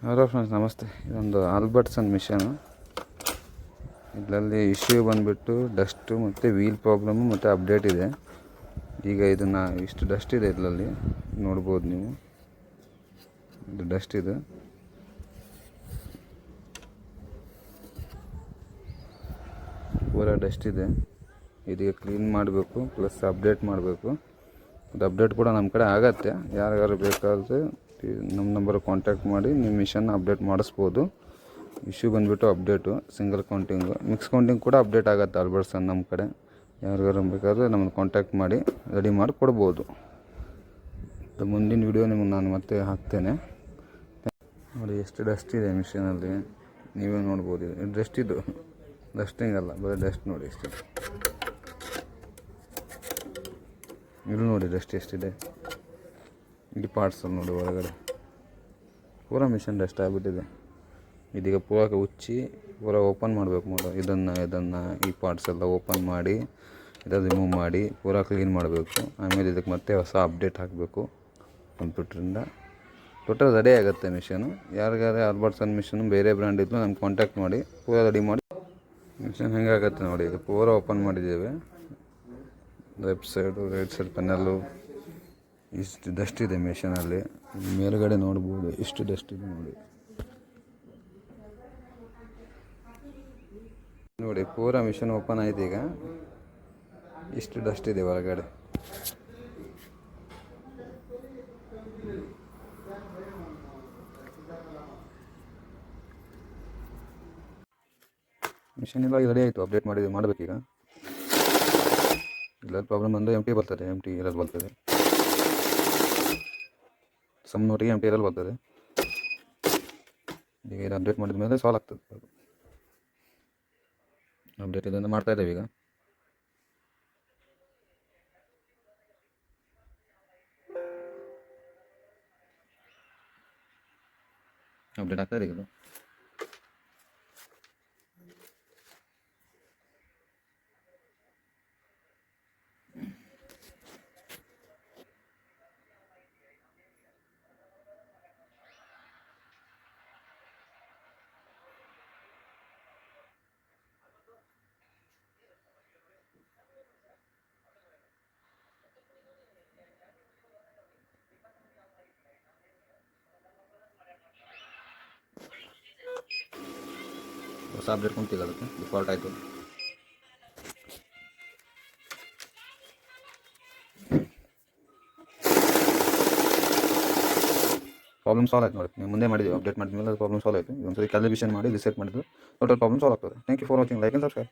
Hello friends, ನಮಸ್ತೆ. ಇದೊಂದು ಆಲ್ಬರ್ಟ್ಸನ್ machine. ಇದರಲ್ಲಿ ಇಶ್ಯೂ ಬಂದುಬಿಟ್ಟು ಡಸ್ಟು ಮತ್ತು ವೀಲ್ ಪ್ರಾಬ್ಲಮ್ಮು ಮತ್ತು ಅಪ್ಡೇಟ್ ಇದೆ. ಈಗ ಇದನ್ನು ಇಷ್ಟು ಡಸ್ಟ್ ಇದೆ ಇದರಲ್ಲಿ ನೋಡ್ಬೋದು ನೀವು. ಇದು ಡಸ್ಟ್ ಇದೆ. ಪೂರ ಡಸ್ಟ್ ಇದೆ. ಇದೀಗ ಕ್ಲೀನ್ ಮಾಡಬೇಕು, ಪ್ಲಸ್ ಅಪ್ಡೇಟ್ ಮಾಡಬೇಕು. ಅದು ಅಪ್ಡೇಟ್ ಕೂಡ ನಮ್ಮ ಕಡೆ ಆಗತ್ತೆ. ಯಾರ್ಯಾರು ಬೇಕಾದರೆ ನಮ್ಮ ನಂಬರ್ ಕಾಂಟ್ಯಾಕ್ಟ್ ಮಾಡಿ ನಿಮ್ಮ ಮಿಷನ್ ಅಪ್ಡೇಟ್ ಮಾಡಿಸ್ಬೋದು. ಇಶ್ಯೂ ಬಂದುಬಿಟ್ಟು update, single counting, mix counting ಕೂಡ ಅಪ್ಡೇಟ್ ಆಗುತ್ತೆ ಆಲ್ಬರ್ಟ್ಸನ್ ನಮ್ಮ ಕಡೆ. ಯಾರಿಗಾರು ಬೇಕಾದರೆ ನಮ್ಮನ್ನು ಕಾಂಟ್ಯಾಕ್ಟ್ ಮಾಡಿ ರೆಡಿ ಮಾಡಿ ಕೊಡ್ಬೋದು. ಮುಂದಿನ ವಿಡಿಯೋ ನಿಮಗೆ ನಾನು ಮತ್ತೆ ಹಾಕ್ತೇನೆ. ನೋಡಿ ಎಷ್ಟು ಡಸ್ಟ್ ಇದೆ ಮಿಷನಲ್ಲಿ, ನೀವೇ ನೋಡ್ಬೋದು. ಡಸ್ಟ್ ಇದು ಡಸ್ಟಿಂಗ್ ಅಲ್ಲ, ಬರೀ ಡಸ್ಟ್ ನೋಡಿ ಎಷ್ಟಿದೆ. ಇದು ನೋಡಿ ಡಸ್ಟ್ ಎಷ್ಟಿದೆ. ಈ ಪಾರ್ಟ್ಸಲ್ಲಿ ನೋಡಿ ಹೊರಗಡೆ ಪೂರ ಮಿಷನ್ ಡಸ್ಟ್ ಆಗಿಬಿಟ್ಟಿದೆ. ಇದೀಗ ಪೂರ ಉಚ್ಚಿ ಪೂರ ಓಪನ್ ಮಾಡಬೇಕು. ಇದನ್ನು ಈ ಪಾರ್ಟ್ಸ್ ಎಲ್ಲ ಓಪನ್ ಮಾಡಿ ಇದನ್ನು ರಿಮೂವ್ ಮಾಡಿ ಪೂರ ಕ್ಲೀನ್ ಮಾಡಬೇಕು. ಆಮೇಲೆ ಇದಕ್ಕೆ ಮತ್ತೆ ಹೊಸ ಅಪ್ಡೇಟ್ ಹಾಕಬೇಕು ಕಂಪ್ಯೂಟ್ರಿಂದ. ಟೋಟಲ್ ರೆಡಿ ಆಗುತ್ತೆ ಮಿಷನು. ಯಾರಿಗಾದ್ರೆ ಆಲ್ಬರ್ಟ್ಸನ್ ಮಿಷನು ಬೇರೆ ಬ್ರ್ಯಾಂಡ್ ಇದ್ದು ನಮ್ಗೆ ಕಾಂಟ್ಯಾಕ್ಟ್ ಮಾಡಿ ಪೂರ ರೆಡಿ ಮಾಡಿ. ಮಿಷನ್ ಹೆಂಗಾಗುತ್ತೆ ನೋಡಿ. ಇದು ಪೂರ ಓಪನ್ ಮಾಡಿದ್ದೇವೆ. ಲೆಫ್ಟ್ ಸೈಡು, ರೈಟ್ ಸೈಡ್ ಪೆನ್ನಲ್ಲು ಇಷ್ಟು ಡಸ್ಟ್ ಇದೆ ಮಿಷನಲ್ಲಿ. ಮೇಲುಗಡೆ ನೋಡ್ಬೋದು ಇಷ್ಟು ಡಸ್ಟ್ ಇದೆ ನೋಡಿ. ನೋಡಿ ಪೂರ ಮಿಷನ್ ಓಪನ್ ಆಯ್ತು. ಈಗ ಇಷ್ಟು ಡಸ್ಟ್ ಇದೆ ಹೊರಗಡೆ. ಮಿಷನ್ ಇವಾಗ ರೆಡಿ ಆಯಿತು. ಅಪ್ಡೇಟ್ ಮಾಡಬೇಕೀಗ. ಇಲ್ಲದ ಪ್ರಾಬ್ಲಮ್ ಬಂದು ಎಮ್ ಟಿ ಬರ್ತದೆ, ಎಮ್ ಟಿ ಎರರ್ ಬರ್ತದೆ. ಸಮ್ನೊಟ್ಟಿಗೆ ಎಮ್ ಟಿ ಎರರ್ ಬರ್ತದೆ. ಈಗ ಇದು ಅಪ್ಡೇಟ್ ಮಾಡಿದ ಮೇಲೆ ಸಾಲ್ವ್ ಆಗ್ತದೆ. ಅಪ್ಡೇಟ್ ಇದನ್ನು ಮಾಡ್ತಾ ಇದ್ದೇವೆ. ಈಗ ಅಪ್ಡೇಟ್ ಆಗ್ತಾ ಇದೆ. ಇದು ಹೊಸ ಅಪ್ಡೇಟ್ ಕುಂತಿಲ್ಲ, ಅದಕ್ಕೆ ಡಿಫಾಲ್ಟ್ ಆಯಿತು. ಪ್ರಾಬ್ಲಮ್ ಸಾಲ್ವ್ ಆಯ್ತು ನೋಡಿ. ನೀವು ಮುಂದೆ ಮಾಡಿದ್ದೀವಿ ಅಪ್ಡೇಟ್ ಮಾಡಿದ ಮೇಲೆ ಪ್ರಾಬ್ಲಮ್ ಸಾಲ್ವ್ ಆಯಿತು. ಒಂದ್ಸರಿ ಕ್ಯಾಲಿಬ್ರೇಷನ್ ಮಾಡಿ ರಿಸೆಟ್ ಮಾಡಿದ್ದು ಟೋಟಲ್ ಪ್ರಾಬ್ಲಮ್ ಸಾಲ್ವ್ ಆಗ್ತದೆ. Thank you for watching. Like and subscribe.